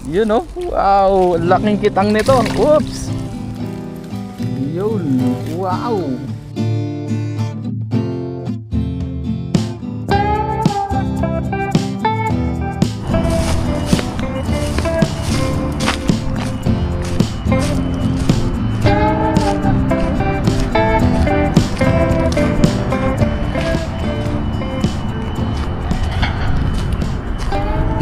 Yun oh. Wow, laking kitang nito. Oops. Yun. Wow.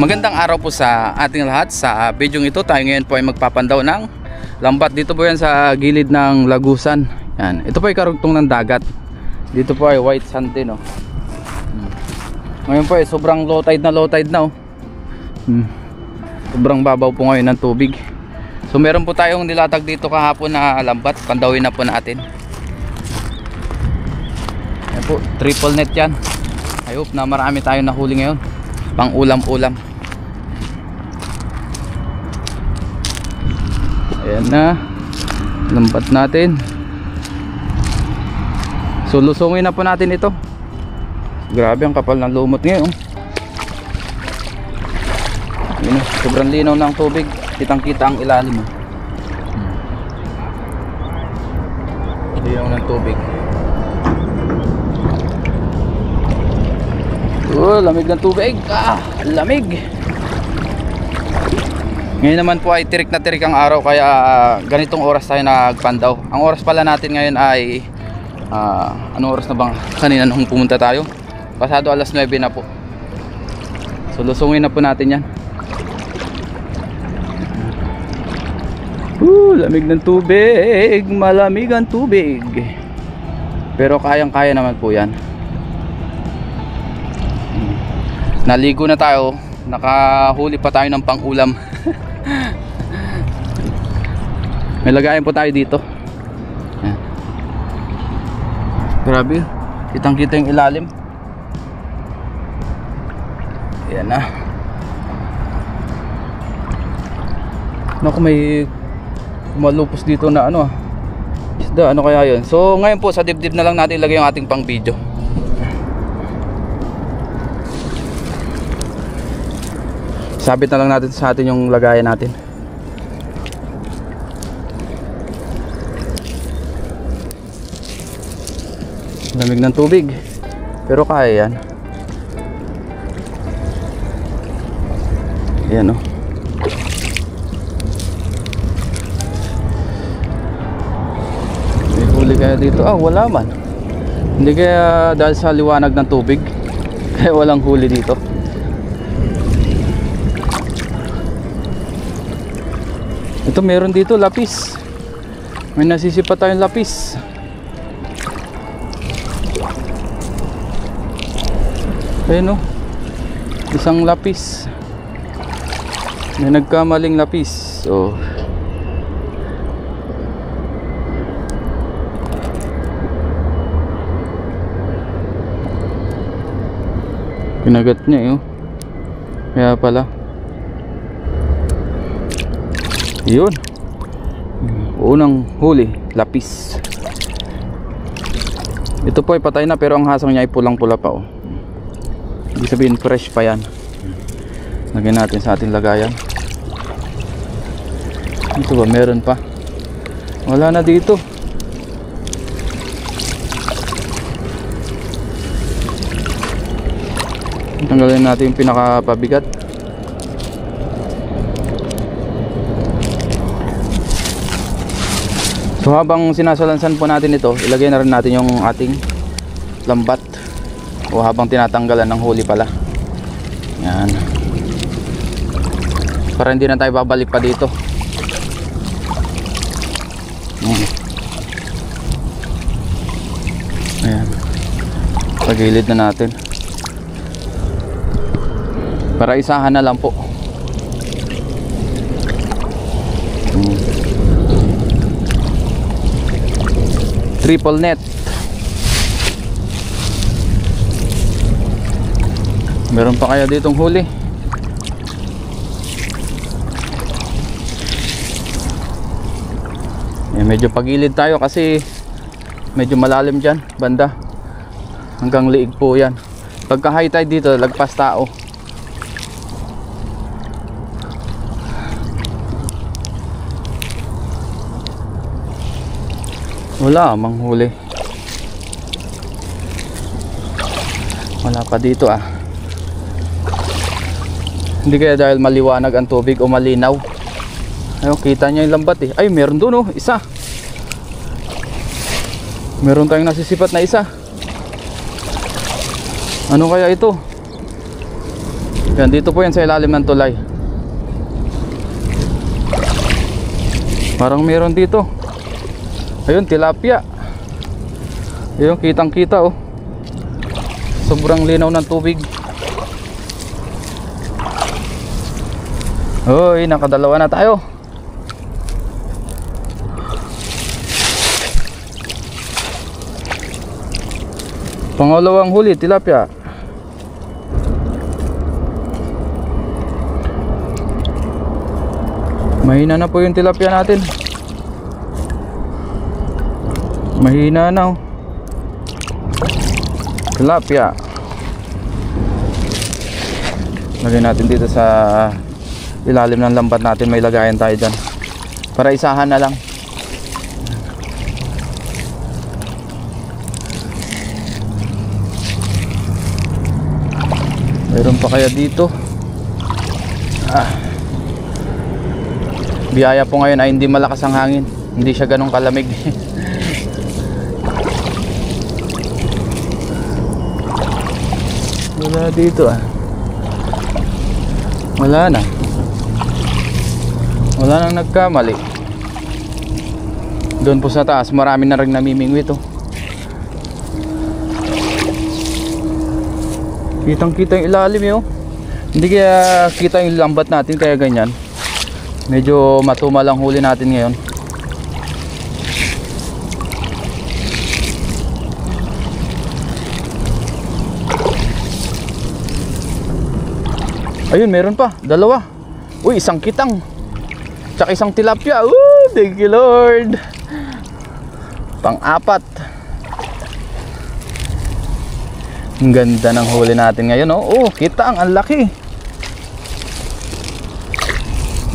Magandang araw po sa ating lahat. Sa video ito tayo ngayon po ay magpapandaw ng lambat. Dito po yan sa gilid ng Lagusan. Yan. Ito po ay karugtong ng dagat. Dito po ay white sand din oh. Ngayon po ay sobrang low tide na oh. Sobrang babaw po ngayon ng tubig. So meron po tayong nilatag dito kahapon na lambat. Pandawin na po natin. Yan po, triple net yan. I hope na marami tayong nahuli ngayon. Pang ulam-ulam. Ayan na, lambat natin. So lusungin na po natin ito. Grabe ang kapal ng lumot ngayon. Ayan, sobrang linaw ng tubig. Kitang kita ang ilalim. Linaw ng tubig. Oh, lamig ng tubig. Lamig. Ngayon naman po ay tirik na tirik ang araw, kaya ganitong oras tayo nagpandaw. Ang oras pala natin ngayon ay anong oras na bang kanina nung pumunta tayo? Pasado alas 9 na po. So lusungin na po natin yan. Lamig ng tubig. Malamig ang tubig. Pero kayang kaya naman po yan. Naligo na tayo. Nakahuli pa tayo ng pang-ulam. May lagayan po tayo dito. Ayan. Grabe, kitang kita yung ilalim. Ayan na. Naku, may malupos dito na ano isda, ano kaya yun. So ngayon po sa dibdib na lang natin ilagay yung ating pang video. Sabit na lang natin sa atin yung lagayan natin. Lamig ng tubig, pero kaya yan. Ayan o. May huli kaya dito? Wala man. Hindi kaya dahil sa liwanag ng tubig kaya walang huli dito. Ito meron dito lapis. May nasisipa tayong lapis. Ayun o, isang lapis. May nagkamaling lapis. So kinagat niya kaya pala yun, unang huli, lapis. Ito po ay patay na, pero ang hasang niya ay pulang pula pa oh. Ibig sabihin fresh pa yan. Lagyan natin sa ating lagayan. Ito ba, meron pa? Wala na dito. Tanggalin natin yung pinakapabigat. So habang sinasalansan po natin ito, ilagay na rin natin yung ating lambat. O habang tinatanggalan ng huli pala. Yan. Para hindi na tayo babalik pa dito. Ayan. Pagilid na natin. Para isahan na lang po. Triple net. Meron pa kaya ditong huli? Medyo pagilid tayo kasi medyo malalim dyan banda. Hanggang liig po yan. Pagka high tide dito, lagpas tao. Wala, manghuli. Wala pa dito ah. Hindi kaya dahil maliwanag ang tubig o malinaw. Ayun, kita niya yung lambat eh. Ay, meron doon oh, isa. Meron tayong nasisipat na isa. Ano kaya ito? Yan, dito po yan sa ilalim ng tulay. Parang meron dito. Ayun, tilapia. Ayun, kitang kita oh. Sobrang linaw ng tubig. Hoy, nakadalawa na tayo. Pangalawang huli, tilapia. Mahina na po yung tilapia natin. Mahina na oh. Tilapia. Lagyan natin dito sa ilalim ng lambat natin. May lagayan tayo dyan para isahan na lang. Meron pa kaya dito? Biyaya po ngayon ay hindi malakas ang hangin. Hindi siya ganong kalamig. Wala dito ah. Wala na. Wala nang nagkamali. Doon po sa taas marami na rin namimingwit oh. Kitang kita yung ilalim eh oh. Hindi kaya kita yung lambat natin kaya ganyan. Medyo matumal ang huli natin ngayon. Ayun, meron pa, dalawa. Uy, isang kitang tsaka isang tilapia. Thank you Lord. Pang-apat. Ang ganda ng huli natin ngayon oh. Kitang, ang laki.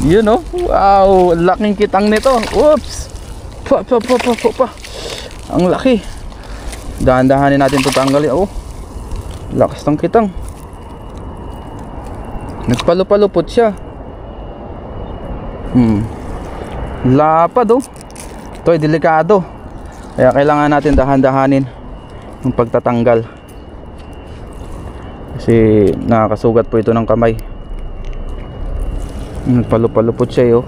Yun oh. Wow, laking kitang nito. Oops. Pa. Ang laki. Dahan-dahanin natin ito tanggalin. Oh, lakas ng kitang. Nagpalupalupot siya. Lapad oh. Ito ay delikado. Kaya kailangan natin dahan-dahanin yung pagtatanggal. Kasi nakakasugat po ito ng kamay. Nagpalupalupot siya oh.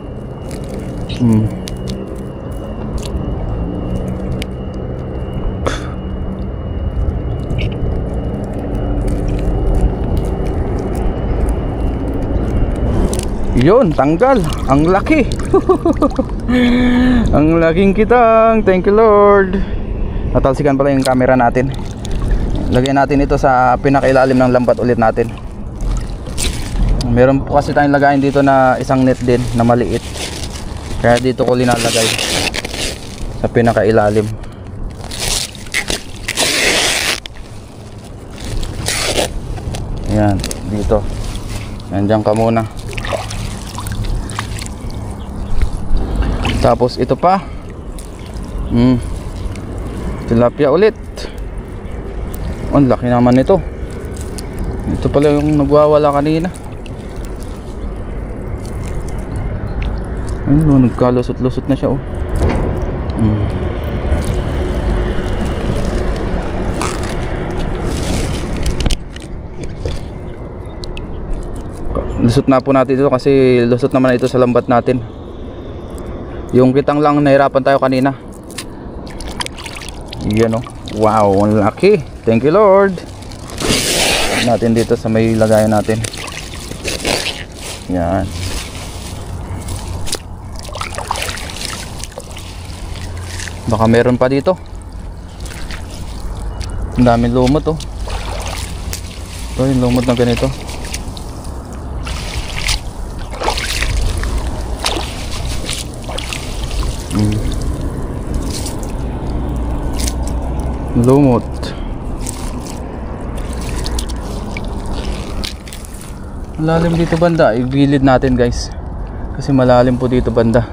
Yun, tanggal. Ang laki. Ang laking kitang. Thank you Lord. Natalsikan pala yung camera natin. Lagyan natin ito sa pinakailalim ng lambat ulit natin. Meron po kasi tayong lagayin dito na isang net din na maliit. Kaya dito ko linalagay sa pinakailalim. Yan, dito. Nandiyan ka muna. Tapos ito pa. Tilapia ulit. Ang laki naman nito. Ito pala yung nagwawala kanina. Ayun, nagkalusot-lusot na siya oh. Lusot na po natin ito kasi lusot naman ito sa lambat natin. Yung kitang lang nahirapan tayo kanina. Yan oh. Wow, ang laki. Thank you Lord. Natin dito sa may lagayan natin. Yan. Baka meron pa dito. Ang daming lumot oh. Ito yung lumot na ganito. Lumot. Malalim dito banda. Igilid natin guys. Kasi malalim po dito banda.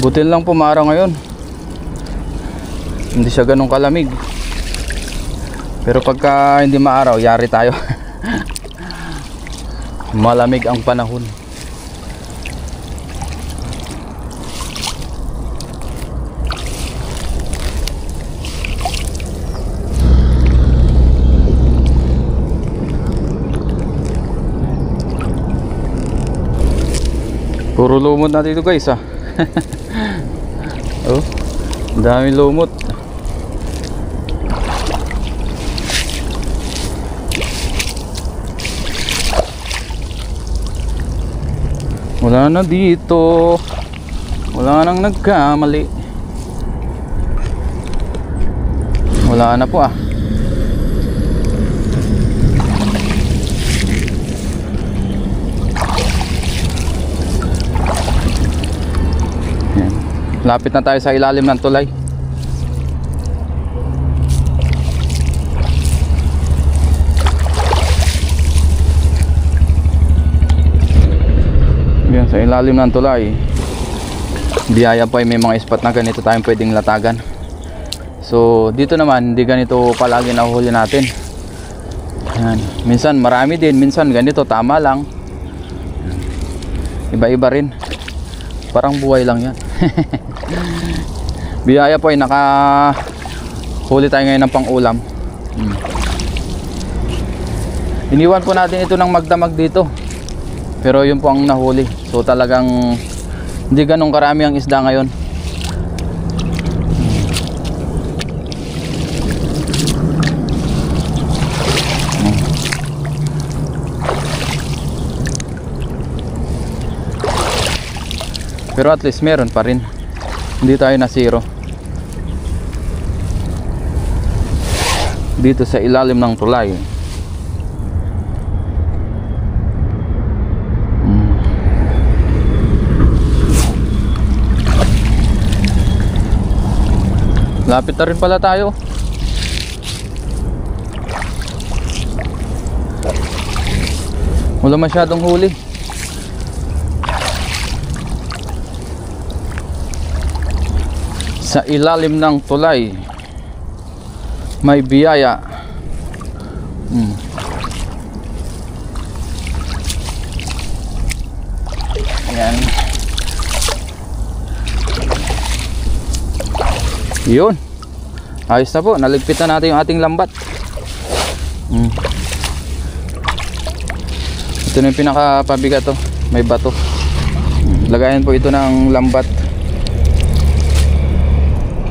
Butil lang po maaraw ngayon. Hindi siya ganun kalamig. Pero pagka hindi maaraw, yari tayo. Malamig ang panahon. Puro lumot na dito guys ah. Oh, daming lumot. Wala na dito. Wala nang nagkamali. Wala na po ah. Lapit na tayo sa ilalim ng tulay. Yan, sa ilalim ng tulay. Biyaya pa may mga spot na ganito tayong pwedeng latagan. So dito naman hindi ganito palagi nahuhuli natin. Yan. Minsan marami din, minsan ganito tama lang. Iba-iba rin. Parang buhay lang yan. Biyaya po ay nakahuli tayo ngayon ng pang-ulam. Iniwan po natin ito ng magdamag dito. Pero yun po ang nahuli. So talagang hindi ganun karami ang isda ngayon. Pero at least meron pa rin. Hindi tayo na zero. Dito sa ilalim ng tulay. Lapit na rin pala tayo. Wala masyadong huli. Sa ilalim ng tulay may biyaya. Ayan. Yun. Ayos na po. Naligpit na natin yung ating lambat. Ito na yung pinakapabigat to. May bato. Lagayan po ito ng lambat.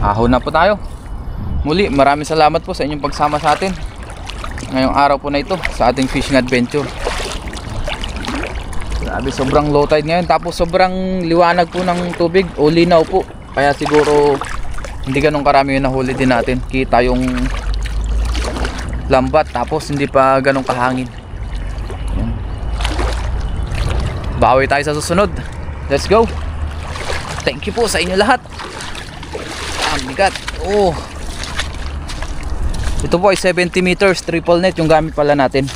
Ahon na po tayo. Muli, maraming salamat po sa inyong pagsama sa atin ngayong araw po na ito sa ating fishing adventure. Grabe, sobrang low tide ngayon. Tapos sobrang liwanag po ng tubig o linaw po. Kaya siguro hindi ganun karami yung nahuli din natin. Kita yung lambat. Tapos hindi pa ganun kahangin. Bawi tayo sa susunod. Let's go. Thank you po sa inyo lahat. Ang bigat. Oh. Ito po ay 70 meters triple net yung gamit pala natin.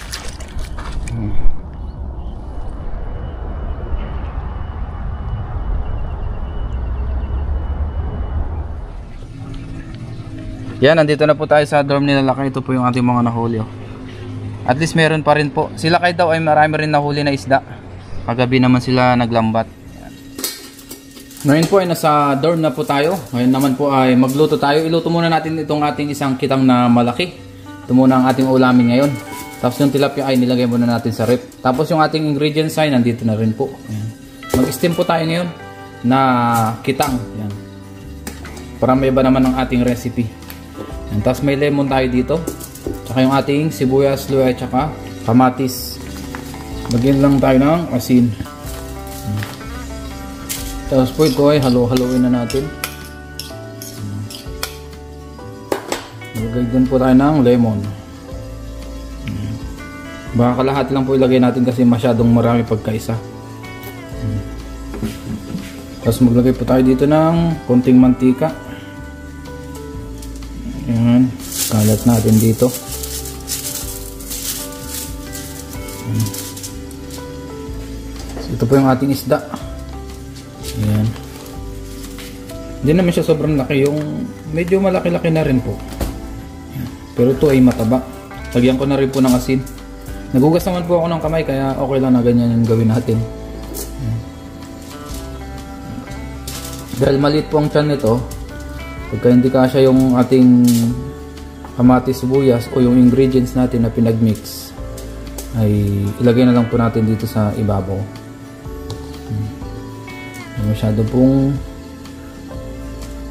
Yan, nandito na po tayo sa dorm nila Lakay. Ito po yung ating mga nahuli. At least meron pa rin po. Sila Lakay daw ay marami rin nahuli na isda. Kagabi naman sila naglambat. Ngayon po ay nasa dorm na po tayo. Ngayon naman po ay magluto tayo. Iluto muna natin itong ating isang kitang na malaki. Ito muna ang ating ulamin ngayon. Tapos yung tilapia ay nilagay muna natin sa rep. Tapos yung ating ingredients ay nandito na rin po. Mag-steam po tayo ngayon na kitang. Yan. Para may iba naman ang ating recipe. Yan. Tapos may lemon tayo dito. Tsaka yung ating sibuyas, luya, tsaka kamatis. Lagyan lang tayo ng asin. Tapos po ito ay halo-haloin na natin. Lagay din po tayo ng lemon. Baka kalahati lang po ilagay natin kasi masyadong marami pagkaisa. Tapos maglagay po tayo dito ng konting mantika. Ayan. Kalat natin dito. So, ito po yung ating isda. Ayan. Hindi naman siya sobrang laki, yung medyo malaki-laki na rin po. Pero ito ay mataba. Lagyan ko na rin po ng asin. Nagugas naman po ako ng kamay kaya okay lang na ganyan yung gawin natin. Dahil maliit po ang tiyan nito, pagka hindi kasya yung ating kamatis, sibuyas o yung ingredients natin na pinagmix, ay ilagay na lang po natin dito sa ibabaw. Masyado pong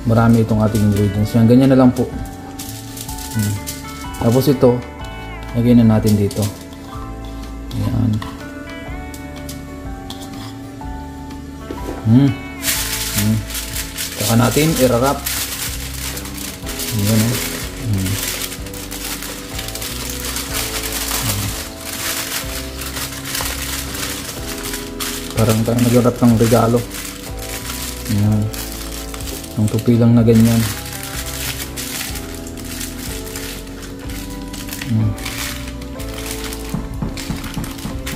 marami itong ating ingredients. Yan, ganyan na lang po. Tapos ito, lagay na natin dito. Yan. Saka natin i-wrap. Yan. Parang tayo nag-wrap ng regalo. Yan. Ang tupi lang na ganyan.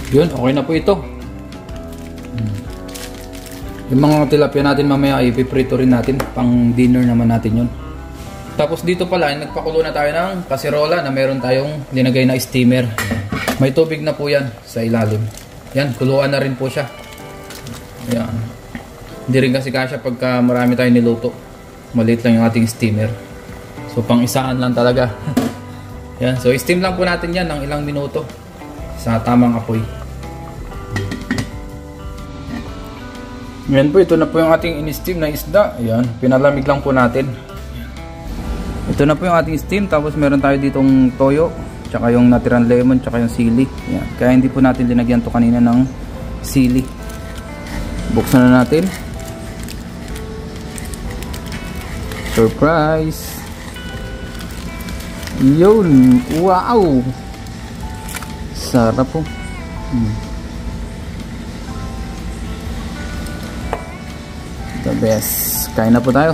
Yun, okay na po ito. Yung mga tilapia natin mamaya ay ipiprito rin natin. Pang dinner naman natin yun. Tapos dito pala, nagpakulo na tayo ng kaserola na meron tayong linagay na steamer. May tubig na po yan sa ilalim. Yan, kuluan na rin po siya. Yan. Hindi rin kasi kasya pagka marami tayong niluto. Maliit lang yung ating steamer. So pang isaan lang talaga. Yan, so steam lang po natin yan ng ilang minuto sa tamang apoy. Yan po, ito na po yung ating in-steam na isda. Ayan, pinalamig lang po natin. Ito na po yung ating steam. Tapos meron tayo ditong toyo, tsaka yung natirang lemon, tsaka yung sili. Ayan. Kaya hindi po natin linagyan to kanina ng sili. Buksan na natin. Surprise! Yun! Wow! Sarap po. The best. Kain na po tayo.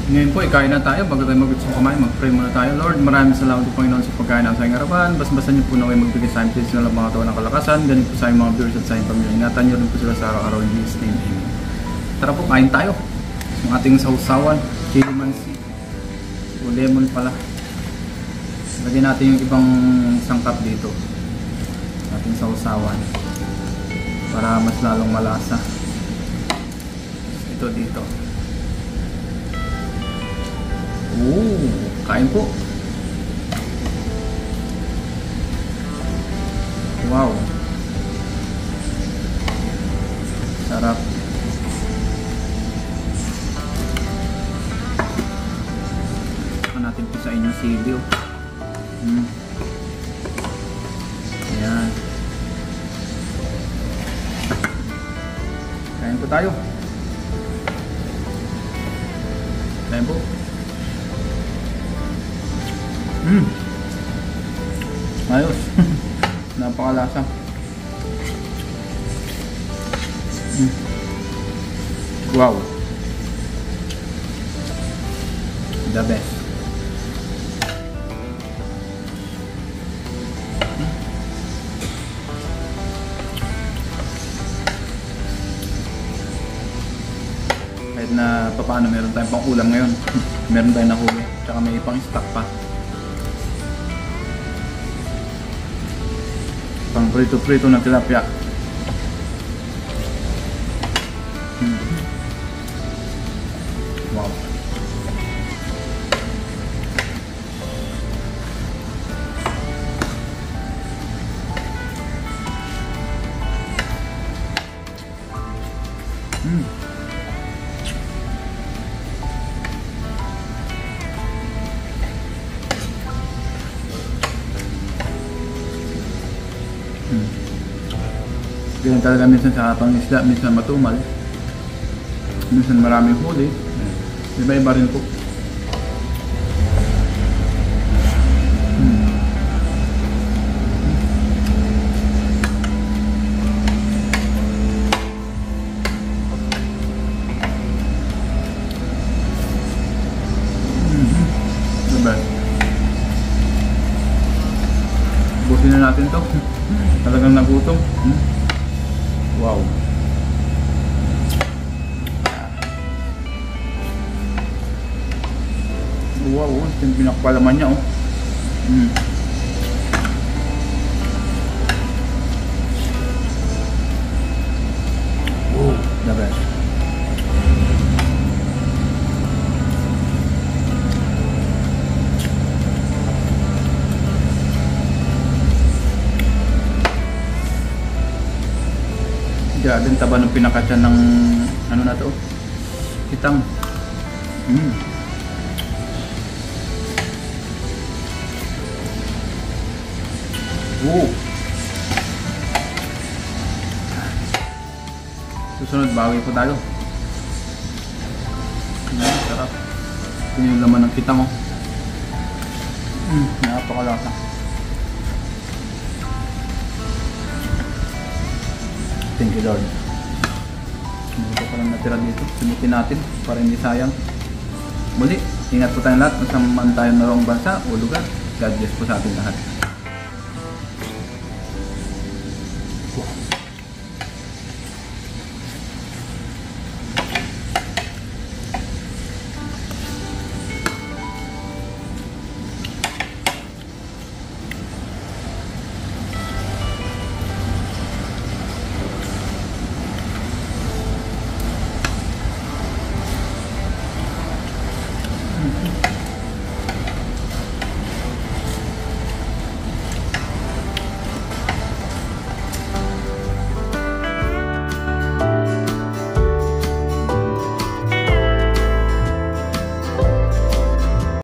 Ngayon po, ikain na tayo. Bago tayo mag-gusto kumain, mag-pray muna tayo. Lord, maraming salamat po Panginoon sa pagkain na sa aking harapan. Basbasan niyo po na kayo magbigay sa amin. Please na lang mga tawa ng kalakasan. Ganun po sa aming mga viewers at sa aming pamilya. Ingatan niyo rin po sila sa araw-araw in Jesus' name. Amen. Tara po, kain tayo. Yung ating sausawan, chili mansi, o lemon pala. Lagyan natin yung ibang sangkap dito. Ating sausawan. Para mas lalong malasa. Ito dito. Kain po. Wow. Sarap. Saka natin po sa inyong sili. Ayan. Kain po tayo. Kain po. Ayos. Napakalasa. Wow. The best. Kahit na paano meron tayong pang ulam ngayon. Meron tayong nahuli. Tsaka may pang stock pa. Pang prito-prito na tilapia. Wow. Ganyan talaga minsan sa pangisda, minsan matumal, minsan maraming huli, iba-iba rin po. Diba? Busin na natin to. Talagang nagutom. Wow. Wow, ito yung pinakpalaman niya, oh. Oh, the best. Grabe ang taba ng pinakatyan ng ano na to, kitang. Oh. Susunod, bawi po tayo. Sarap. Ito yung laman ng kitang, oh. Napakalasa. Thank you, Lord. Ito pa lang natira dito. Sumutin natin para hindi sayang. Muli, ingat po tayong lahat. Masama man tayo na bansa o lugar. God bless po sa ating lahat. Wow.